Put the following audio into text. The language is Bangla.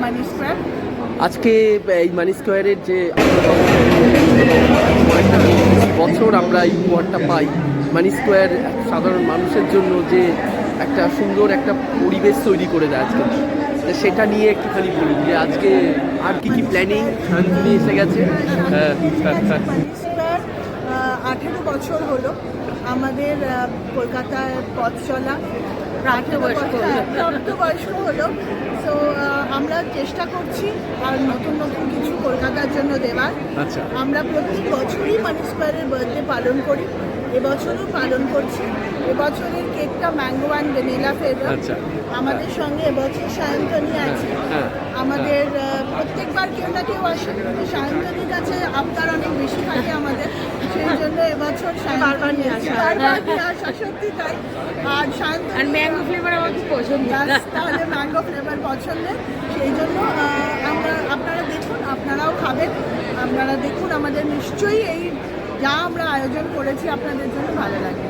মানি স্কোয়ার। আজকে এই মানি স্কোয়ারের যে বছর আমরা এই উপহারটা পাই, মানি স্কোয়ার সাধারণ মানুষের জন্য যে একটা সুন্দর একটা পরিবেশ তৈরি করে দেয় আজকে, তো সেটা নিয়ে একটুখানি বলুন যে আজকে আর কি কি প্ল্যানিং। শান্তনি এসে গেছে। মানি স্কোয়ার 18 বছর হলো আমাদের কলকাতায় পথ চলা, প্রাপ্তবয়স্ক হলো। সো আমরা চেষ্টা করছি আর নতুন নতুন কিছু কলকাতার জন্য দেওয়ার। আচ্ছা, আমরা প্রত্যেক বছরই মানি স্কোয়ারের বার্থডে পালন করি, এবছরও পালন করছি। এবছরের কেকটা ম্যাঙ্গো অ্যান্ড ভ্যানিলা ফ্লেভার। আচ্ছা, আমাদের সঙ্গে এবছর সায়ন্তনী আছে। আমাদের প্রত্যেকবার কেউ না কেউ আসে, সায়ন্তনীর কাছে আপনার অনেক বেশি থাকে আমাদের, সেই জন্য এবছর বারবার নিয়ে আসা সত্যি তাই। আর সায়ন্তনী ম্যাঙ্গো ফ্লেভার আমার খুব পছন্দ, তাহলে ম্যাঙ্গো ফ্লেভার পছন্দের, সেই জন্য আপনারা দেখুন, আপনারাও খাবেন, আপনারা দেখুন। আমাদের নিশ্চয়ই এই যা আমরা আয়োজন করেছি আপনাদের জন্য ভালো লাগবে।